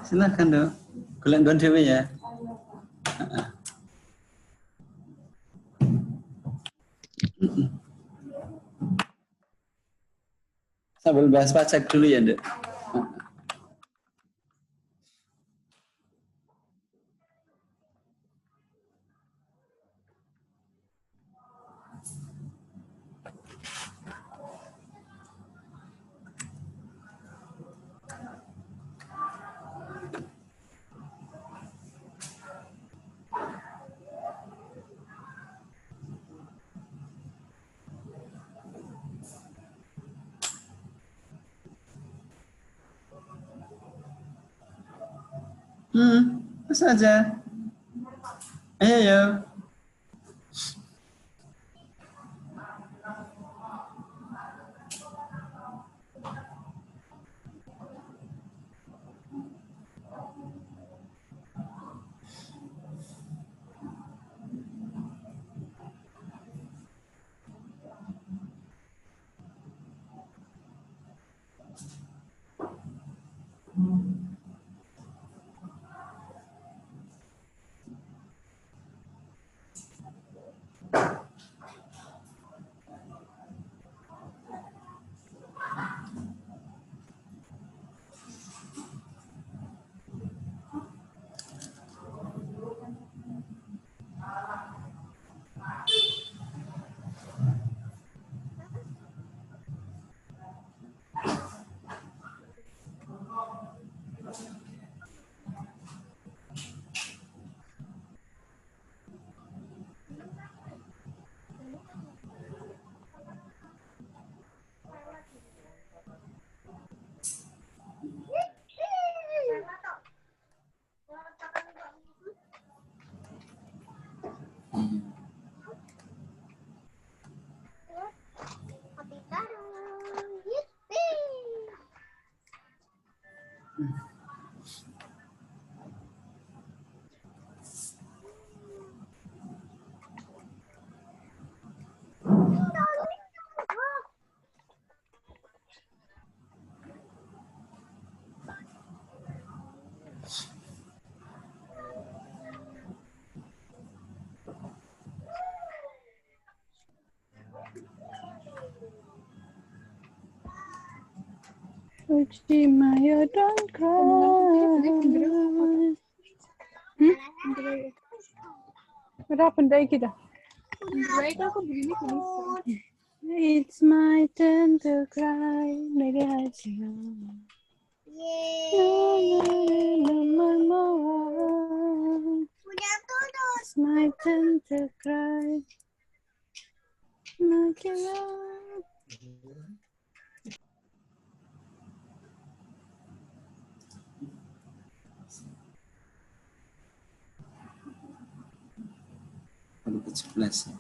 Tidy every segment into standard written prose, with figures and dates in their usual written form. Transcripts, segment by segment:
Silakan dong. Golek nggon dhewe ya. Sambil bahas pajak dulu ya, Nduk. Masa aja. Ayo, yo. Uji Maya don't cry. Berapa benda kita? Mereka aku begini bisa. It's my turn to cry. Maybe I should. It's my turn to cry. Baru ke-11.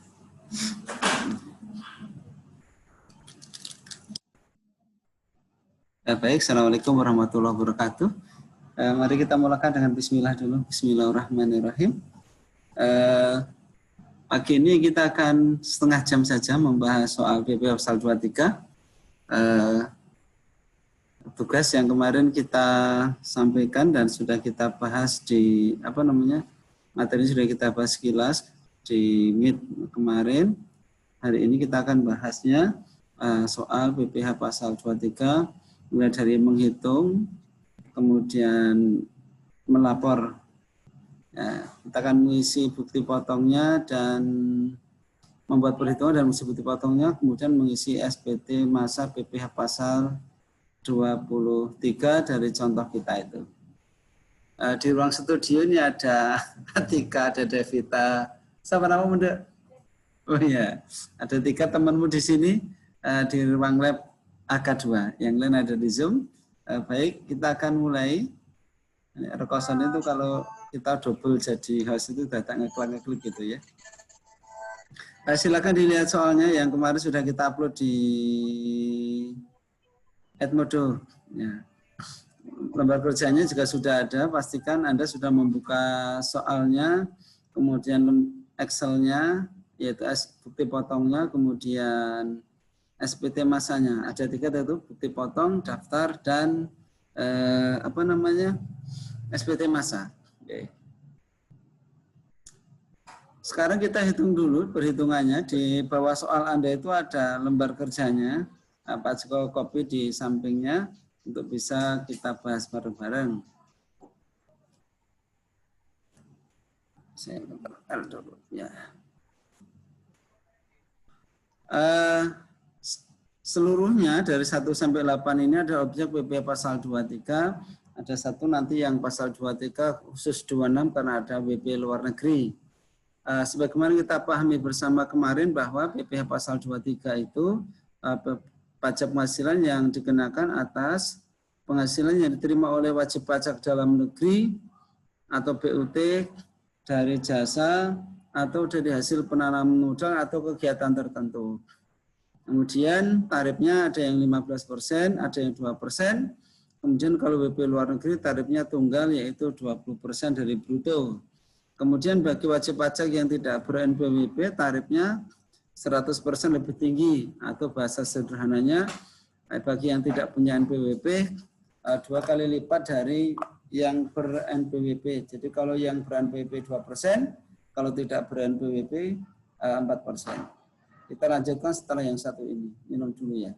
Baik, Assalamualaikum warahmatullahi wabarakatuh. Mari kita mulakan dengan bismillah dulu. Bismillahirrahmanirrahim. Pagi ini kita akan setengah jam saja membahas soal PP Pasal 23. Tugas yang kemarin kita sampaikan dan sudah kita bahas di materi sudah kita bahas sekilas di Meet kemarin. Hari ini kita akan bahasnya soal PPh Pasal 23, mulai dari menghitung, kemudian melapor. Ya, kita akan mengisi bukti potongnya dan membuat perhitungan dan mengisi bukti potongnya, kemudian mengisi SPT masa PPh Pasal 23 dari contoh kita itu. Di ruang studio ini ada Atika, ada Devita. Siapa nama muda? Oh iya, ada 3 temanmu di sini di ruang lab AK2. Yang lain ada di Zoom. Baik, kita akan mulai. Rekosan itu kalau kita double jadi host itu datang ngeklik gitu ya. Silakan dilihat soalnya yang kemarin sudah kita upload di Edmodo. Ya. Lembar kerjanya juga sudah ada. Pastikan Anda sudah membuka soalnya, kemudian Excel-nya, yaitu bukti potongnya, kemudian SPT masanya. Ada 3 itu, bukti potong, daftar, dan SPT massa. Oke. Sekarang kita hitung dulu perhitungannya. Di bawah soal Anda itu ada lembar kerjanya. Pak Joko copy di sampingnya untuk bisa kita bahas bareng-bareng. Saya L dulu ya. Seluruhnya dari 1 sampai 8 ini ada objek PP pasal 23, ada satu nanti yang pasal 23 khusus 26 karena ada WP luar negeri. Sebagaimana kita pahami bersama kemarin bahwa PPh pasal 23 itu pajak penghasilan yang dikenakan atas penghasilan yang diterima oleh wajib pajak dalam negeri atau BUT dari jasa atau dari hasil penanaman modal atau kegiatan tertentu. Kemudian tarifnya ada yang 15%, ada yang 2%. Kemudian kalau WP luar negeri tarifnya tunggal yaitu 20% dari bruto. Kemudian bagi wajib pajak yang tidak ber-NPWP tarifnya 100% lebih tinggi atau bahasa sederhananya bagi yang tidak punya NPWP 2 kali lipat dari yang ber-NPWP. Jadi kalau yang ber-NPWP 2%, kalau tidak ber-NPWP 4%. Kita lanjutkan setelah yang satu ini. Minum dulu ya.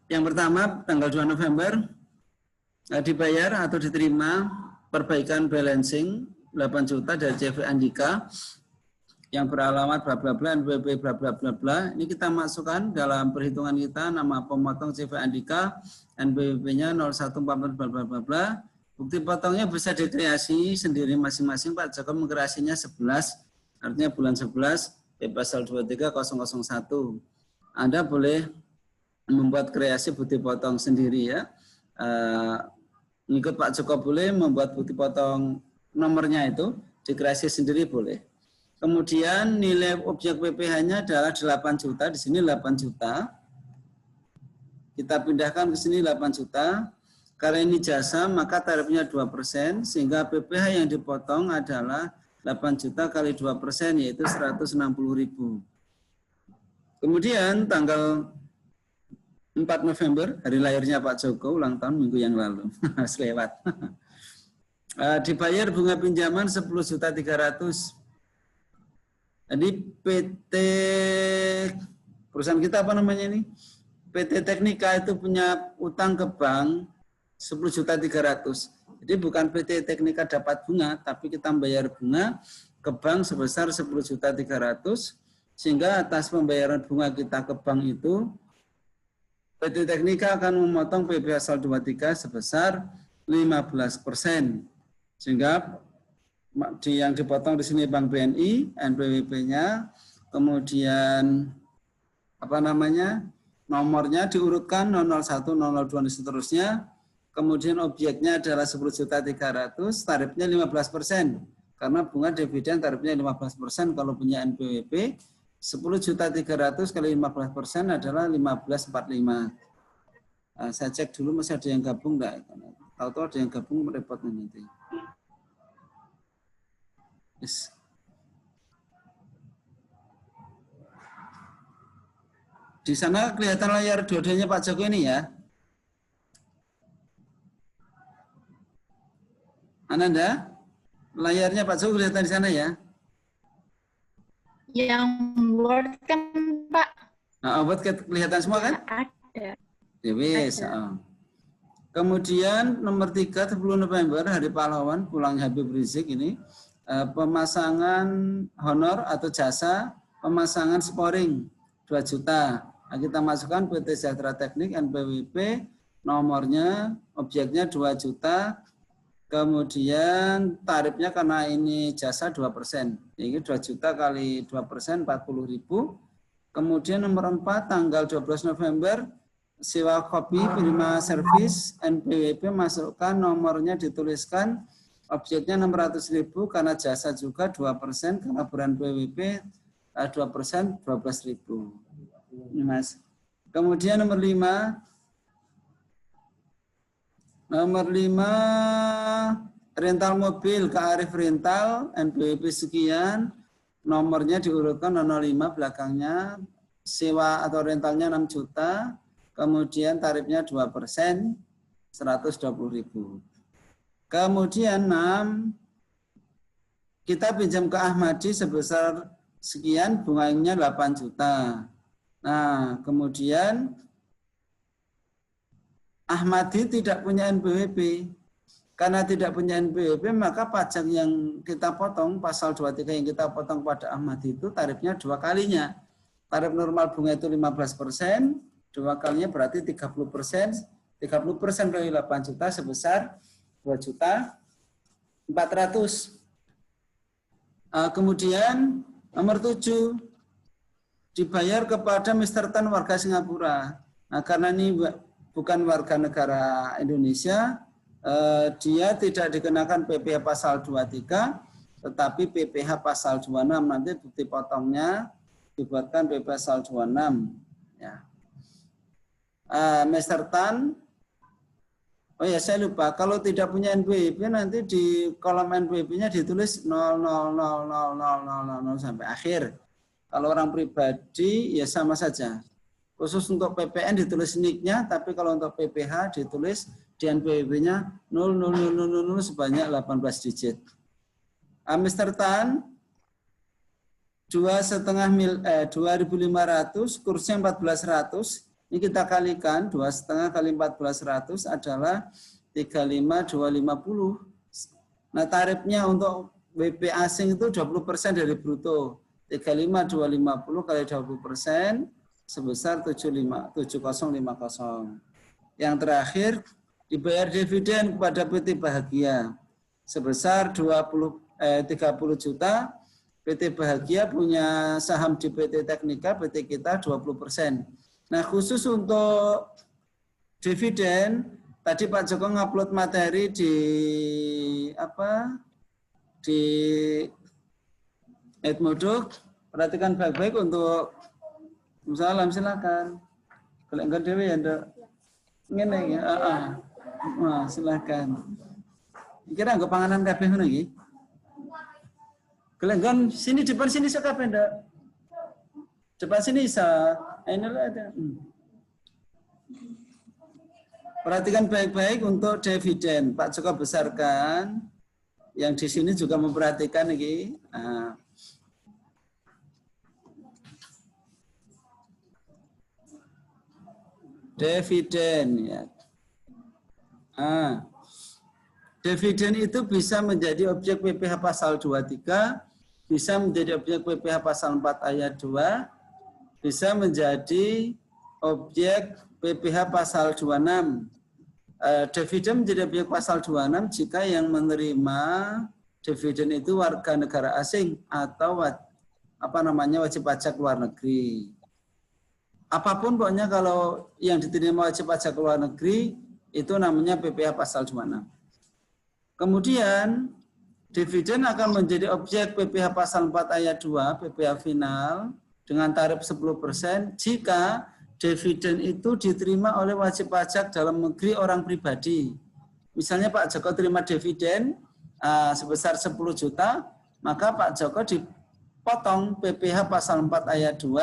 Yang pertama, tanggal 2 November, dibayar atau diterima perbaikan balancing 8 juta dari CV Andika yang beralamat bla bla bla NPWP bla bla bla bla. Ini kita masukkan dalam perhitungan kita nama pemotong CV Andika, NPWP-nya 0144 bla bla bla bla. Bukti potongnya bisa dikreasi sendiri masing-masing. Pak Joko mengkreasinya 11, artinya bulan 11, pasal 23001. Anda boleh membuat kreasi bukti potong sendiri ya. Ngikut Pak Joko boleh, membuat bukti potong nomornya itu dikreasi sendiri boleh. Kemudian nilai objek PPh-nya adalah 8 juta, di sini 8 juta. Kita pindahkan ke sini 8 juta. Karena ini jasa, maka tarifnya 2%, sehingga PPh yang dipotong adalah 8 juta kali 2%, yaitu 160.000. Kemudian tanggal 4 November, hari lahirnya Pak Joko, ulang tahun minggu yang lalu, selewat. Dibayar bunga pinjaman 10.300.000. Jadi PT, perusahaan kita apa namanya ini? PT Teknika itu punya utang ke bank 10.300.000. Jadi bukan PT Teknika dapat bunga, tapi kita membayar bunga ke bank sebesar 10.300.000, sehingga atas pembayaran bunga kita ke bank itu, PT Teknika akan memotong PP pasal 23 sebesar 15%. Sehingga yang dipotong di sini Bank BNI, NPWP-nya, kemudian apa namanya? Nomornya diurutkan 001, 002 dan seterusnya. Kemudian objeknya adalah 10.300.000, tarifnya 15%. Karena bunga dividen tarifnya 15% kalau punya NPWP. 10.300.000 kali 15% adalah 1545. Saya cek dulu masih ada yang gabung enggak? Tahu-tahu ada yang gabung repot nanti. Yes. Di sana kelihatan layar dua-duanya Pak Joko ini ya. Ananda, layarnya Pak Joko kelihatan di sana ya? Yang Word kan Pak? Nah, Word kelihatan semua kan? Ada. Ya, wis. Kemudian nomor 3, 10 November, Hari Pahlawan, pulang Habib Rizik ini. Pemasangan honor atau jasa, pemasangan sporing 2 juta. Nah, kita masukkan PT Sejahtera Teknik, NPWP, nomornya, objeknya 2 juta. Kemudian tarifnya karena ini jasa 2%. Ini 2 juta kali 2%, 40.000. Kemudian nomor 4, tanggal 12 November, sewa kopi, prima servis, NPWP, masukkan nomornya dituliskan, objeknya 600.000 karena jasa juga 2%, karena ber-NPWP 2%, 12.000. Ini Mas. Kemudian nomor 5, rental mobil ke Arif Rental, NPWP sekian, nomornya diurutkan 05 belakangnya, sewa atau rentalnya 6 juta, kemudian tarifnya 2%, 120.000. Kemudian 6, kita pinjam ke Ahmadi sebesar sekian, bunganya 8 juta. Nah, kemudian Ahmadi tidak punya NPWP. Karena tidak punya NPWP, maka pajak yang kita potong, pasal 23 yang kita potong pada Ahmadi itu tarifnya 2 kalinya. Tarif normal bunga itu 15%, 2 kalinya berarti 30%. 30% kali 8 juta sebesar 2.400.000. Kemudian nomor 7, dibayar kepada Mr. Tan warga Singapura. Nah, karena ini bukan warga negara Indonesia, dia tidak dikenakan PPh pasal 23, tetapi PPh pasal 26. Nanti bukti potongnya dibuatkan PPh pasal 26. Ya. Mr. Tan, oh ya saya lupa, kalau tidak punya NPWP nanti di kolom NPWP-nya ditulis 0,0000000 sampai akhir. Kalau orang pribadi ya sama saja. Khusus untuk PPN ditulis NIK-nya, tapi kalau untuk PPh ditulis di NPWP-nya 0,00000 sebanyak 18 digit. Mr. Tan 2.500, kursnya 1400. Ini kita kalikan 2,5 kali 1400 adalah 35.250. Nah, tarifnya untuk WP asing itu 20% dari bruto. 35.250 kali 20% sebesar 7050. Yang terakhir, dibayar dividen kepada PT Bahagia sebesar 30 juta. PT Bahagia punya saham di PT Teknika, PT kita 20%. Nah, khusus untuk dividen, tadi Pak Joko ngupload materi di Edmoduk. Perhatikan baik-baik untuk salam, silakan. Kalau enggak dewe ya, Ndok. Ngene ya, silakan. Kira enggak panganan kabeh ngono iki? Kelenggan sini depan sini sok kabeh, Ndok. Depan sini bisa. Ini ada. Perhatikan baik-baik untuk dividen. Pak Joko besarkan. Yang di sini juga memperhatikan iki. Dividen ya. Dividen itu bisa menjadi objek PPh pasal 23, bisa menjadi objek PPh pasal 4 ayat 2, bisa menjadi objek PPh pasal 26. Dividen menjadi objek pasal 26 jika yang menerima dividen itu warga negara asing atau wajib pajak luar negeri. Apapun pokoknya kalau yang diterima wajib pajak luar negeri itu namanya PPh pasal 26. Kemudian dividen akan menjadi objek PPh pasal 4 ayat 2 PPh final dengan tarif 10% jika dividen itu diterima oleh wajib pajak dalam negeri orang pribadi. Misalnya Pak Joko terima dividen sebesar 10 juta, maka Pak Joko dipotong PPh pasal 4 ayat 2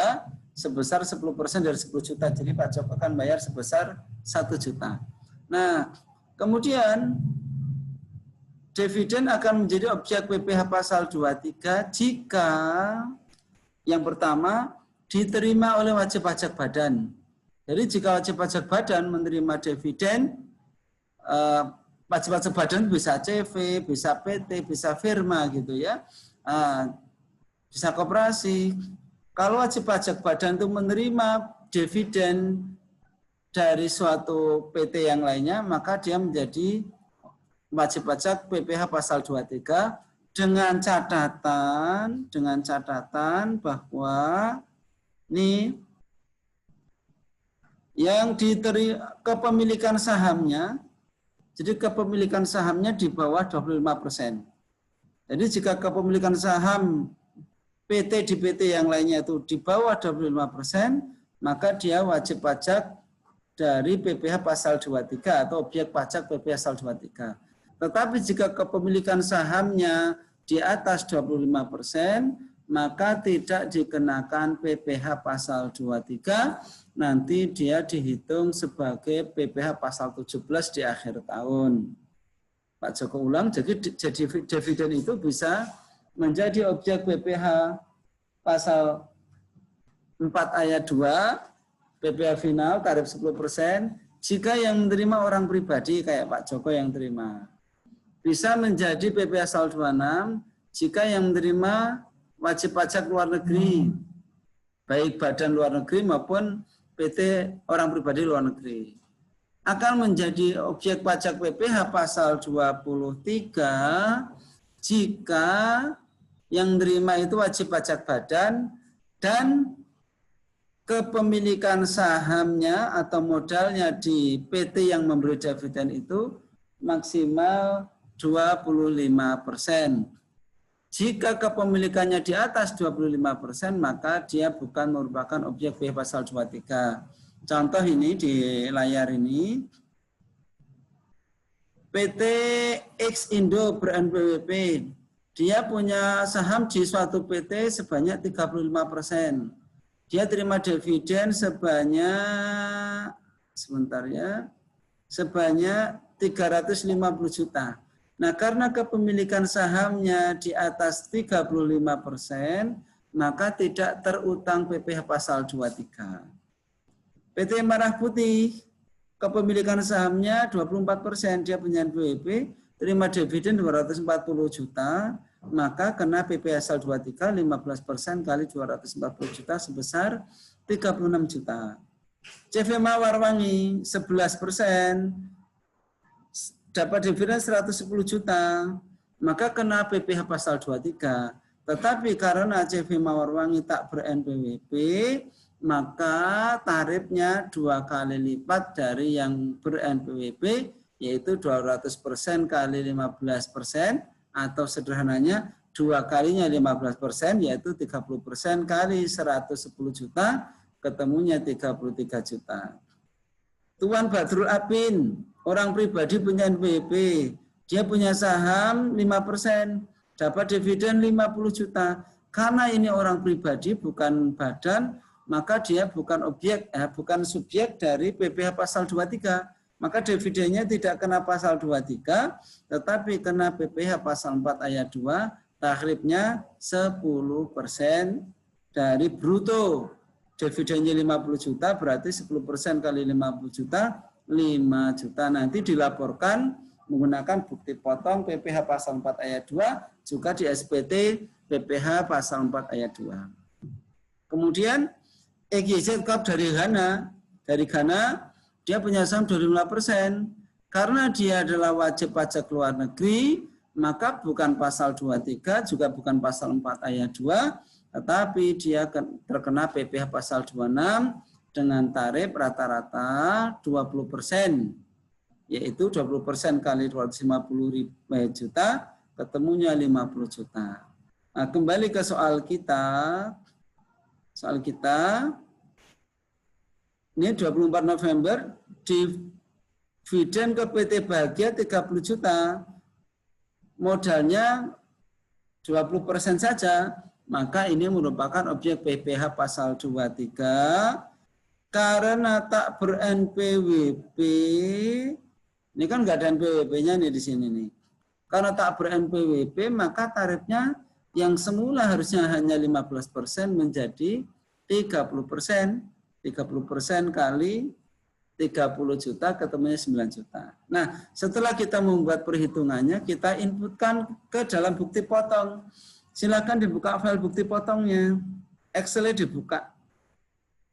sebesar 10% dari 10 juta. Jadi Pak Joko akan bayar sebesar 1 juta. Nah, kemudian dividen akan menjadi objek PPh pasal 23 jika yang pertama diterima oleh wajib pajak badan. Jadi jika wajib pajak badan menerima dividen, wajib pajak badan bisa CV, bisa PT, bisa firma gitu ya, bisa koperasi. Kalau wajib pajak badan itu menerima dividen dari suatu PT yang lainnya, maka dia menjadi wajib pajak PPh pasal 23 dengan catatan bahwa ini yang diterima kepemilikan sahamnya, jadi kepemilikan sahamnya di bawah 25%. Jadi jika kepemilikan saham PT di PT yang lainnya itu di bawah 25%, maka dia wajib pajak dari PPh pasal 23 atau objek pajak PPh pasal 23. Tetapi jika kepemilikan sahamnya di atas 25%, maka tidak dikenakan PPh pasal 23, nanti dia dihitung sebagai PPh pasal 17 di akhir tahun. Pak Joko ulang, jadi dividen itu bisa menjadi objek PPh pasal 4 ayat 2, PPh final tarif 10%, jika yang menerima orang pribadi kayak Pak Joko yang terima. Bisa menjadi PPh pasal 26 jika yang menerima wajib pajak luar negeri, baik badan luar negeri maupun PT orang pribadi luar negeri. Akan menjadi objek pajak PPh pasal 23 jika yang menerima itu wajib pajak badan dan kepemilikan sahamnya atau modalnya di PT yang memberi dividen itu maksimal 25%. Jika kepemilikannya di atas 25%, maka dia bukan merupakan objek PPh pasal 23. Contoh ini di layar ini, PT X Indo ber-NPWP, dia punya saham di suatu PT sebanyak 35%. Dia terima dividen sebanyak, sebanyak 350 juta. Nah, karena kepemilikan sahamnya di atas 35%, maka tidak terutang PPh pasal 23. PT Merah Putih, kepemilikan sahamnya 24%, dia punya NPWP, terima dividen 240 juta, maka kena PPh pasal 23, 15% kali 240 juta sebesar 36 juta. CV Mawarwangi 11%, dapat dividen 110 juta, maka kena PPh pasal 23. Tetapi karena CV Mawarwangi tak ber-NPWP, maka tarifnya 2 kali lipat dari yang ber-NPWP, yaitu 200% kali 15%, atau sederhananya 2 kalinya 15%, yaitu 30% kali 110 juta, ketemunya 33 juta. Tuan Badrul Apin, orang pribadi punya NPWP, dia punya saham 5%, dapat dividen 50 juta. Karena ini orang pribadi bukan badan, maka dia bukan objek, bukan subjek dari PPh pasal 23. Maka dividennya tidak kena pasal 23, tetapi kena PPh pasal 4 ayat 2, takribnya 10% dari bruto. Dividennya 50 juta, berarti 10% kali 50 juta, 5 juta. Nanti dilaporkan menggunakan bukti potong PPh pasal 4 ayat 2, juga di SPT PPh pasal 4 ayat 2. Kemudian EGZ Corp dari Ghana, dia punya saham 25%. Karena dia adalah wajib pajak luar negeri, maka bukan pasal 23, juga bukan pasal 4 ayat 2, tetapi dia terkena PPh pasal 26 dengan tarif rata-rata 20%, yaitu 20% kali 250 juta, ketemunya 50 juta. Nah, kembali ke soal kita. Ini 24 November, dividen ke PT Bahagia 30 juta, modalnya 20% saja, maka ini merupakan objek PPh pasal 23, karena tak ber-NPWP, ini kan nggak ada NPWP-nya nih di sini nih. Karena tak ber-NPWP, maka tarifnya yang semula harusnya hanya 15% menjadi 30%. 30% kali 30 juta ketemunya 9 juta. Nah, setelah kita membuat perhitungannya, kita inputkan ke dalam bukti potong. Silakan dibuka file bukti potongnya. Excel-nya dibuka.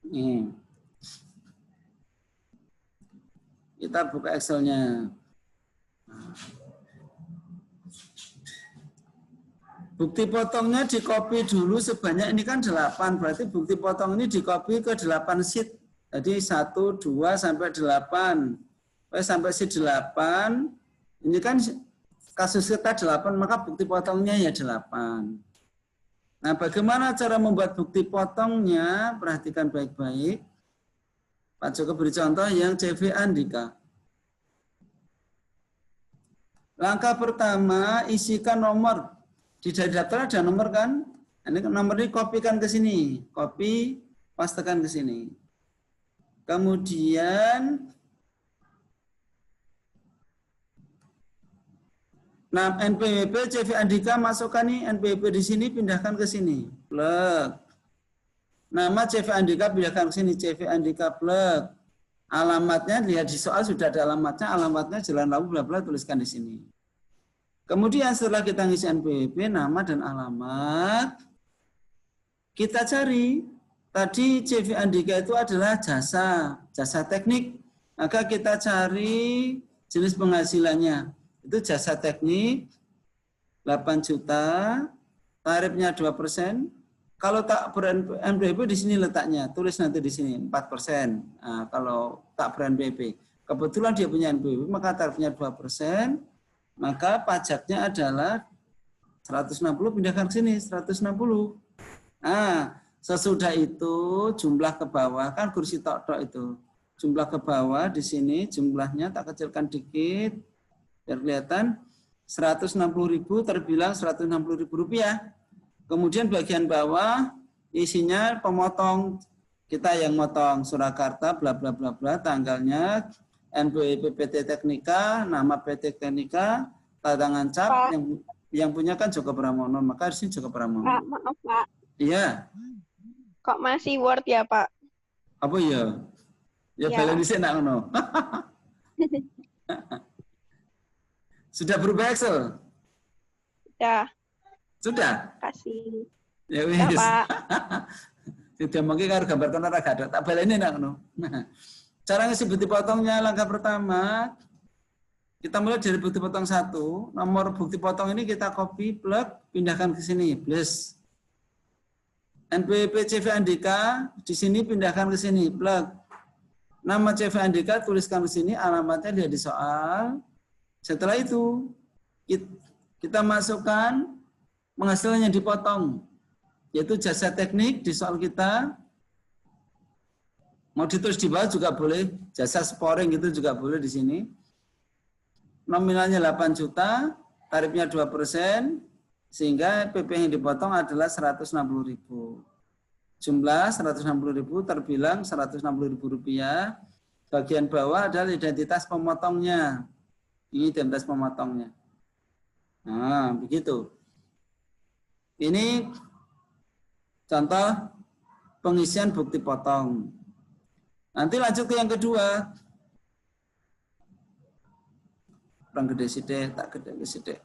Nih. Kita buka Excel-nya. Bukti potongnya di-copy dulu sebanyak, ini kan 8, berarti bukti potong ini di-copy ke 8 sheet. Jadi 1, 2, sampai 8. Sampai sheet 8, ini kan kasus kita 8, maka bukti potongnya ya 8. Nah, bagaimana cara membuat bukti potongnya? Perhatikan baik-baik. Pak Joko beri contoh yang CV Andika. Langkah pertama, isikan nomor. Di daftar ada nomor kan? Ini nomor ini kopikan ke sini, copy, pastekan ke sini. Kemudian, nah NPWP CV Andika masukkan nih NPWP di sini, pindahkan ke sini, plug. Nama CV Andika pindahkan ke sini, CV Andika plug. Alamatnya lihat di soal sudah ada alamatnya Jalan Lawu bla bla, tuliskan di sini. Kemudian setelah kita ngisi NPWP, nama dan alamat, kita cari. Tadi CV Andika itu adalah jasa teknik. Maka kita cari jenis penghasilannya. Itu jasa teknik, 8 juta, tarifnya 2%. Kalau tak ber-NPWP di sini letaknya, tulis nanti di sini 4%. Nah, kalau tak ber-NPWP, kebetulan dia punya NPWP, maka tarifnya 2%, maka pajaknya adalah 160, pindahkan ke sini 160. Nah, sesudah itu jumlah ke bawah, kan kursi tok-tok itu. Jumlah ke bawah di sini jumlahnya tak kecilkan dikit, biar kelihatan 160.000 terbilang 160.000 rupiah. Kemudian bagian bawah isinya pemotong, kita yang motong Surakarta bla bla bla bla, tanggalnya, NPWP PT Teknika, nama PT Teknika, tangan cap, yang punya kan Joko Pramono, maka di sini Joko Pramono. Pak, maaf Pak. Iya. Kok masih Word ya Pak? Apa iya? Ya balen di sini ngono. Sudah berubah Excel? Ya. Sudah? Kasih. Ya wis. Ya, Pak. Sudah mungkin kalau gambarkan orang gak ada, tak baleni nak ngono. Cara ngisi bukti potongnya, langkah pertama kita mulai dari bukti potong 1. Nomor bukti potong ini kita copy, plug, pindahkan ke sini, plus. NPWP CV Andika di sini pindahkan ke sini, plug. Nama CV Andika tuliskan ke sini, alamatnya dia di soal. Setelah itu kita masukkan penghasilannya dipotong, yaitu jasa teknik di soal kita. Mau ditulis di bawah juga boleh, jasa sporing gitu juga boleh di sini. Nominalnya 8 juta, tarifnya 2%, sehingga PP yang dipotong adalah 160.000. Jumlah 160.000 terbilang 160.000 rupiah. Bagian bawah adalah identitas pemotongnya. Ini identitas pemotongnya. Nah, begitu. Ini contoh pengisian bukti potong. Nanti lanjut ke yang kedua. Kurang gede sidik, tak gede sidik.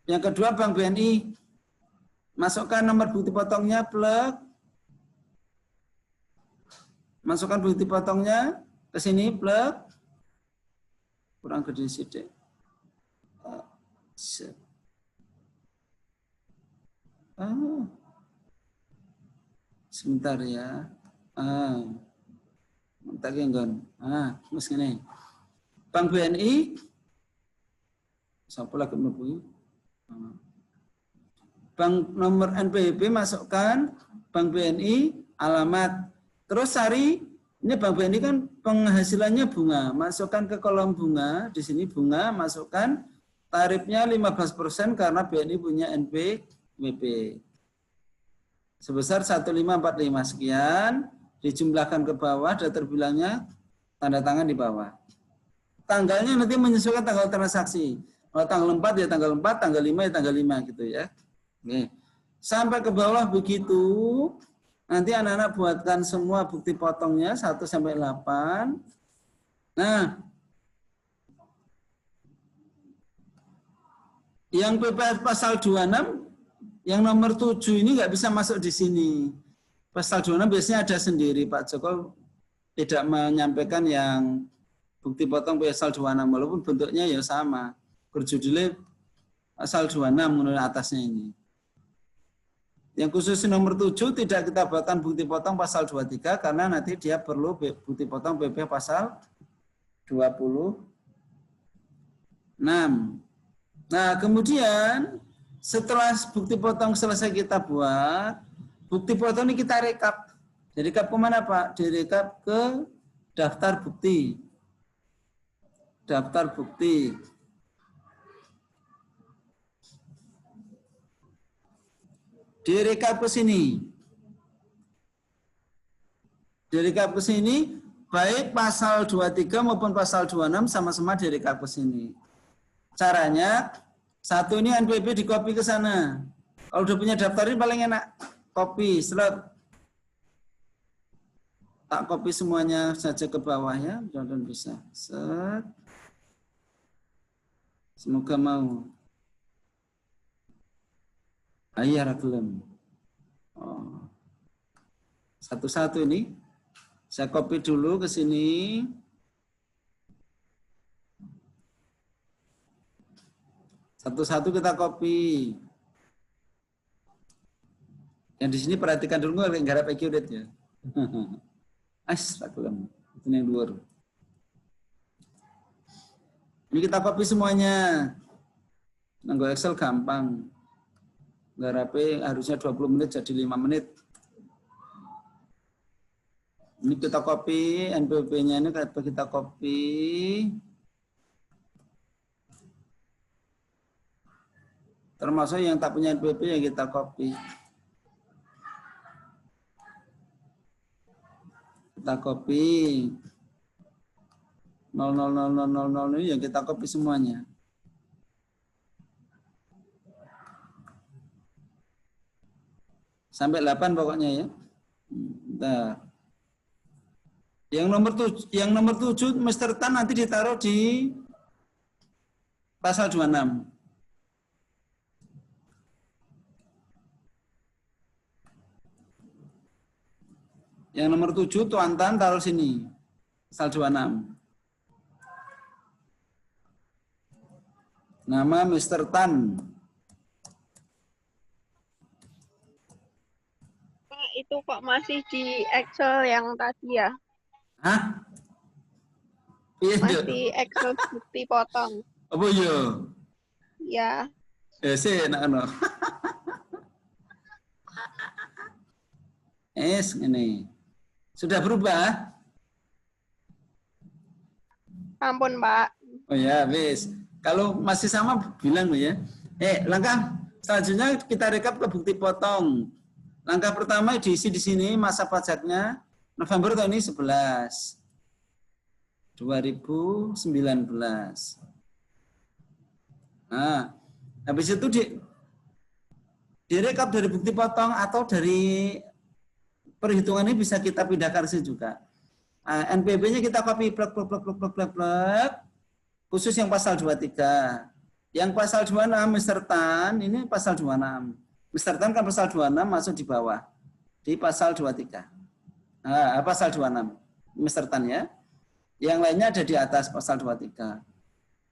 Yang kedua Bank BNI. Masukkan nomor bukti potongnya, plug. Masukkan bukti potongnya ke sini, plug. Kurang gede sidik. Sebentar ya. Tak nggon. Terus gini. Bank BNI. Siapa lagi mlebu? Bank nomor NPWP masukkan, Bank BNI, alamat. Terus cari, ini Bank BNI kan penghasilannya bunga. Masukkan ke kolom bunga, di sini bunga, masukkan tarifnya 15% karena BNI punya NPWP. Sebesar 1545 sekian, dijumlahkan ke bawah, dan terbilangnya tanda tangan di bawah. Tanggalnya nanti menyesuaikan tanggal transaksi. Kalau tanggal 4 ya tanggal 4, tanggal 5 ya tanggal 5 gitu ya. Oke. Sampai ke bawah begitu, nanti anak-anak buatkan semua bukti potongnya 1 sampai 8. Nah, yang PPF pasal 26 yang nomor 7 ini nggak bisa masuk di sini. Pasal 26 biasanya ada sendiri. Pak Joko tidak menyampaikan yang bukti potong pasal 26 walaupun bentuknya ya sama. Berjudulnya pasal 26 menurut atasnya ini. Yang khusus nomor 7 tidak kita buatkan bukti potong pasal 23 karena nanti dia perlu bukti potong PP pasal 26. Nah, kemudian setelah bukti potong selesai kita buat, bukti potong ini kita rekap. Direkap kemana Pak? Direkap ke daftar bukti. Daftar bukti. Direkap ke sini. Direkap ke sini, baik pasal 23 maupun pasal 26 sama-sama direkap ke sini. Caranya, satu ini NPWP di copy ke sana. Kalau udah punya daftar ini paling enak. Copy, slot. Tak copy semuanya saja ke bawah ya, mudah-mudahan bisa. Set. Semoga mau. Ayah ragelem. Oh. Satu-satu ini. Saya copy dulu ke sini. Satu-satu kita copy. Yang di sini perhatikan dulu nggak ada PQD ya. Ragelem. Itu yang luar. Ini kita copy semuanya. Nanggo Excel gampang. Garape harusnya 20 menit jadi 5 menit. Ini kita copy, NPWP-nya ini kita copy. Termasuk yang tak punya NPWP yang kita copy. Kita copy. 00000 ini yang kita copy semuanya. Sampai 8 pokoknya ya. Bentar. Yang nomor 7 Mr. Tan nanti ditaruh di pasal 26. Yang nomor 7 Tuan Tan taruh sini. Pasal 26. Nama Mr. Tan. Itu kok masih di Excel yang tadi ya? Hah? Iya, Masih Excel bukti potong. apa ya? Ya. Sih, enak. Ini. Sudah berubah? Ampun, Pak. Oh ya, wis. Kalau masih sama bilang lo ya. Langkah selanjutnya kita rekap ke bukti potong. Langkah pertama diisi di sini masa pajaknya November tahun ini 11 2019. Nah, habis itu direkap dari bukti potong atau dari perhitungan ini bisa kita pindahkan sih juga. NPWP-nya kita copy plek, khusus yang pasal 23. Yang pasal 26 Mr. Tan ini pasal 26. Mr. Tan kan pasal 26 masuk di bawah. Di pasal 23. Nah, pasal 26. Mr. Tan ya. Yang lainnya ada di atas pasal 23.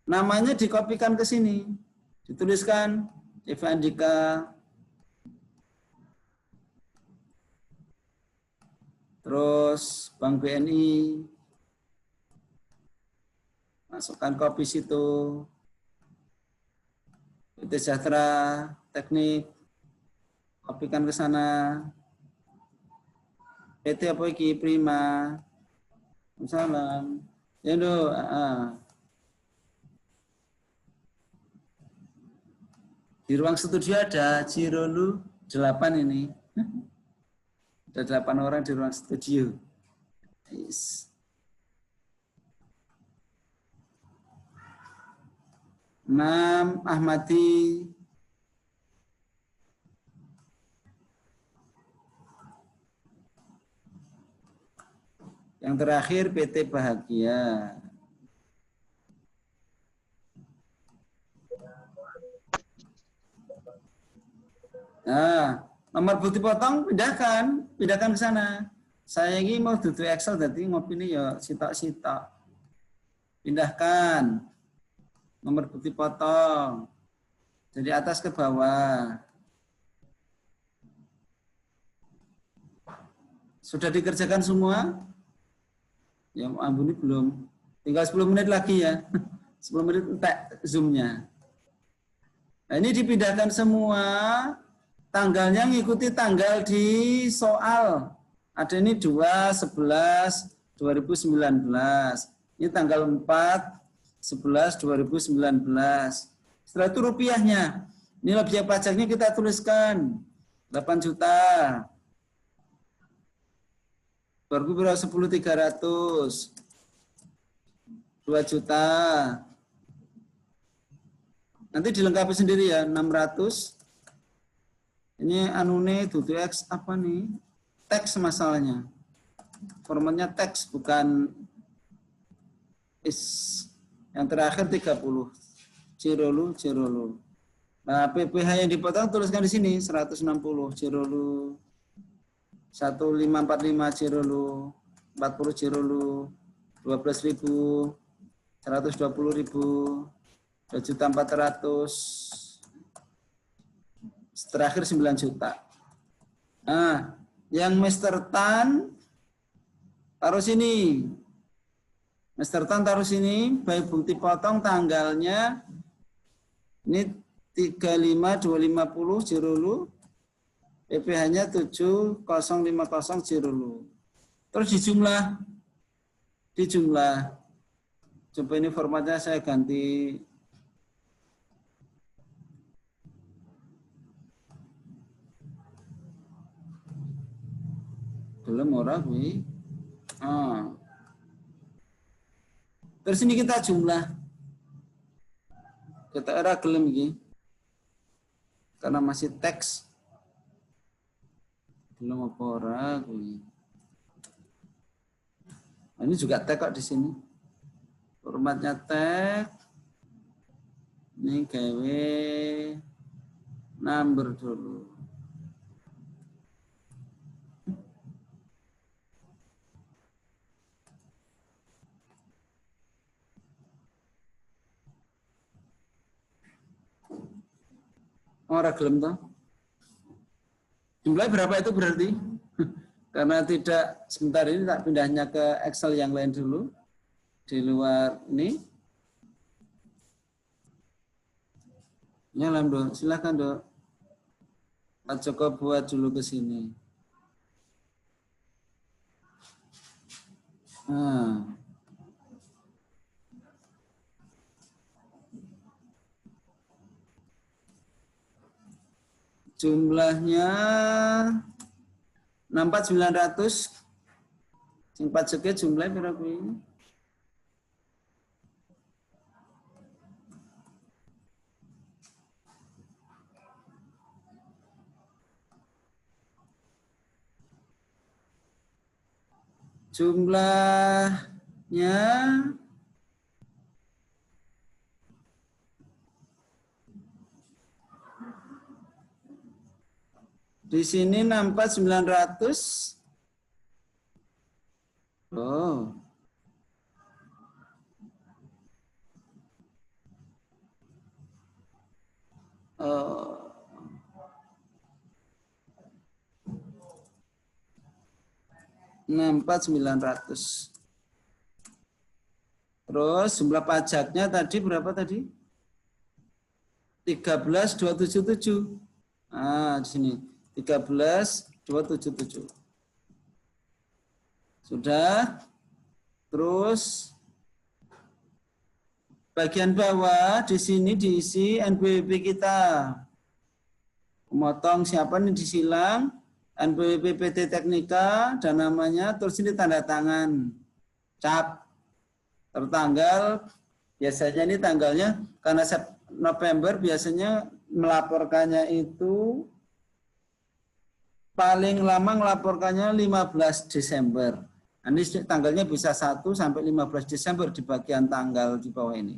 Namanya dikopikan ke sini. Dituliskan Devi Andika. Terus Bank BNI. Masukkan kopi situ. PT Sejahtera, Teknik. Kopikan ke sana. PT apa iki? Prima. Salam. Ya do. Di ruang studio ada Cirolu 8 ini. Ada 8 orang di ruang studio. Yes. 6 Ahmadi. Yang terakhir PT Bahagia. Nah, nomor bukti potong pindahkan ke sana. Saya ini mau duduk Excel jadi ngopi ini ya sitok-sitok. Pindahkan nomor bukti potong dari atas ke bawah. Sudah dikerjakan semua? Ya ampun, ini belum. Tinggal 10 menit lagi ya. 10 menit entek zoom-nya. Nah, ini dipindahkan semua. Tanggalnya ngikuti tanggal di soal. Ada ini 2/11/2019. Ini tanggal 4/11/2019. Setelah itu rupiahnya. Ini objek pajaknya kita tuliskan. 8 juta. Berarti berapa? 10.300. 2 juta. Nanti dilengkapi sendiri ya, 600. Ini anune dudu X apa nih? Teks masalahnya. Formatnya teks bukan is. Yang terakhir 30. Cirolu. Nah, PPH yang dipotong tuliskan di sini 160 Cirolu. 1545 Cirolu. 40 Cirolu. 12.000. 120.000. 2.400.000. Terakhir 9 juta. Nah, yang Mr. Tan taruh sini. Mr. Tan taruh sini, baik bukti potong tanggalnya ini 35250 Cirulu. PPH-nya 7050 Cirulu. Terus dijumlah. Coba ini formatnya saya ganti. Belum ora kuwi. Terus ini kita jumlah. Kita ora gelem iki. Karena masih teks. Belum apa ora kuwi. Ini juga teks kok di sini. Formatnya teks. Ini gawe number dulu. Orang gelem toh? Jumlahnya berapa itu berarti? Karena tidak sebentar ini tak pindahnya ke Excel yang lain dulu. Di luar ini. Nyalam dong, silakan dong. Pak Joko buat dulu ke sini. Nah. Jumlahnya 64.900. Sing pajaknya jumlahnya berapa ini? Jumlahnya di sini 64.900. Oh. Oh. 64.900. Terus jumlah pajaknya tadi berapa tadi? 13.277. Di sini 13.277. Sudah. Terus bagian bawah di sini diisi NPWP kita. Memotong siapa nih disilang? NPWP PT Teknika dan namanya, terus ini tanda tangan. Cap. Tertanggal, biasanya ini tanggalnya, karena November biasanya melaporkannya itu paling lama melaporkannya 15 Desember. Ini tanggalnya bisa 1 sampai 15 Desember di bagian tanggal di bawah ini.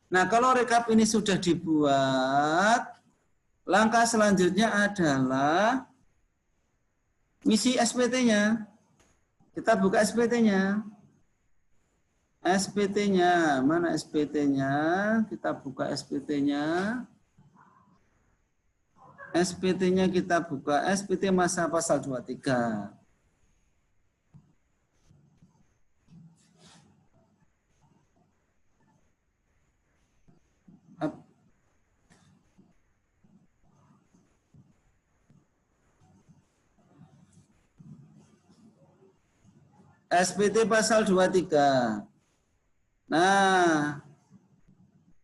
Nah, kalau rekap ini sudah dibuat, langkah selanjutnya adalah misi SPT-nya. Kita buka SPT-nya. SPT-nya, mana SPT-nya? Kita buka SPT-nya. SPT-nya kita buka, SPT masa pasal 23. SPT pasal 23. Nah,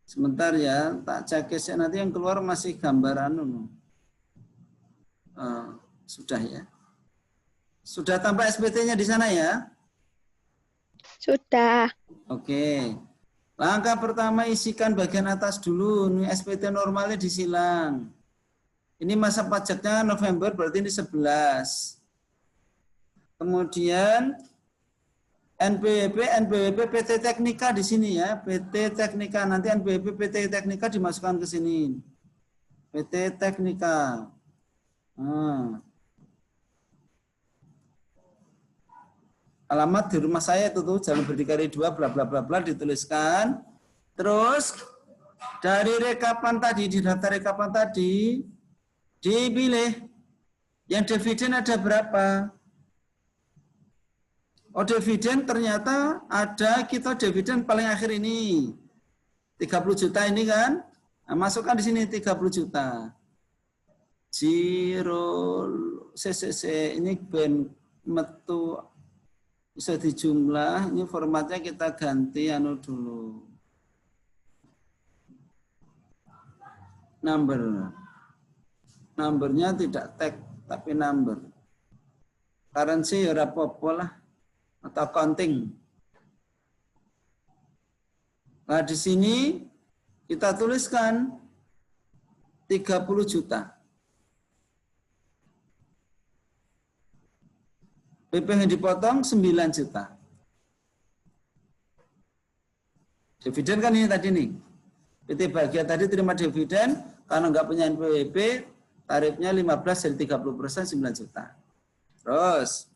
sebentar ya, tak cek nanti yang keluar masih gambaran. sudah ya. Sudah tambah SPT-nya di sana ya? Sudah. Oke. Langkah pertama isikan bagian atas dulu. Ini SPT normalnya disilang. Ini masa pajaknya November berarti ini 11. Kemudian NPWP PT Teknika di sini ya. PT Teknika nanti NPWP PT Teknika dimasukkan ke sini. PT Teknika. Alamat di rumah saya itu tuh Jalan Berdikari 2 bla bla bla bla dituliskan. Terus dari rekapan tadi, di daftar rekapan tadi dipilih yang dividen ada berapa. Oh, dividen ternyata ada, kita dividen paling akhir ini 30 juta ini kan. Nah, masukkan di sini 30 juta. CC ini ben metu bisa dijumlah, ini formatnya kita ganti dulu. Numbernya tidak tag tapi number. Currency ya apa-apa lah atau counting. Nah, di sini kita tuliskan 30 juta. PP yang dipotong 9 juta. Dividen kan ini tadi nih. PT Bahagia tadi terima dividen karena nggak punya NPWP, tarifnya 15 dari 30% 9 juta. Terus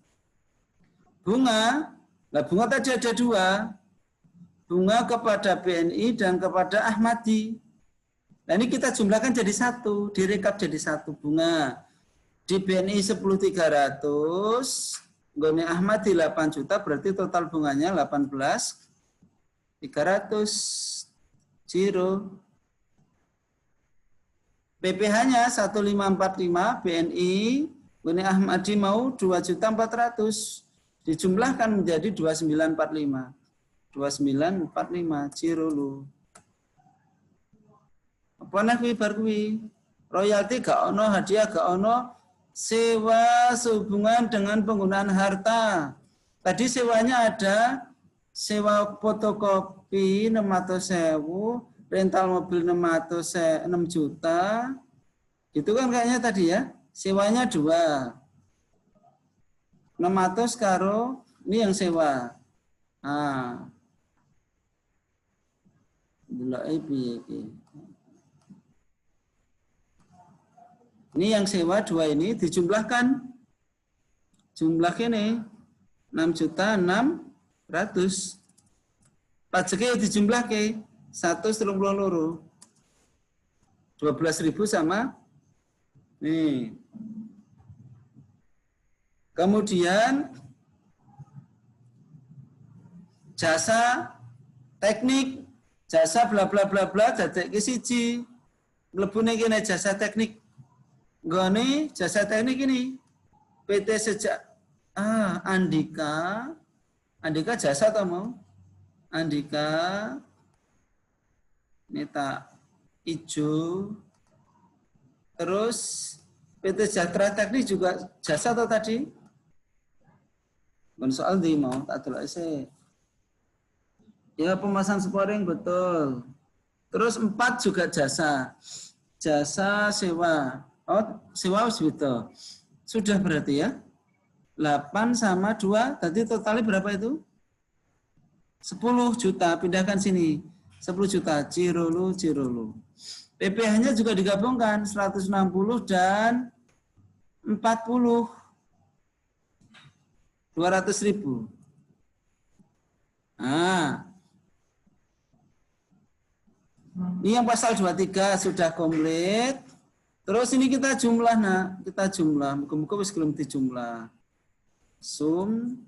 bunga, nah bunga tadi ada 2. Bunga kepada BNI dan kepada Ahmadi. Nah ini kita jumlahkan jadi 1, direkap jadi 1 bunga. Di BNI 10.300, Goni Ahmad di 8 juta, berarti total bunganya 18.300. Zero. PPh-nya 1545, BNI, Goni Ahmadi mau 2.400.000. Dijumlahkan menjadi 2945. 2945, zero lu. Apa nak bar kuwi? Royalti gak ono, hadiah gak ono. Sewa sehubungan dengan penggunaan harta. Tadi sewanya ada sewa fotokopi 600.000, rental mobil 6 juta. Itu kan kayaknya tadi ya. Sewanya 2. 600 karo ini yang sewa. Ah. Delok iki. Ini yang sewa 2 ini dijumlahkan. Jumlah ini 6.600.000. Pajaknya dijumlahke 132. 12.000 sama nih. Kemudian jasa teknik, jasa bla bla bla bla dadek siji. Mlebune kene jasa teknik. Gone jasa teknik ini PT sejak Andika jasa atau mau Andika ini tak hijau. Terus PT Sejahtera Teknik juga jasa atau tadi soal di mau tak delok sih ya, pemasang sporing betul. Terus 4 juga jasa sewa. Oh, sewa gitu. Sudah berarti ya. 8 sama 2, tadi totalnya berapa itu? 10 juta, pindahkan sini. 10 juta, cirulu. PPh-nya juga digabungkan, 160 dan 40. 200.000. Nah. Ini yang pasal 23 sudah komplit. Terus ini kita jumlah, muka-muka wis belum dijumlah. Sum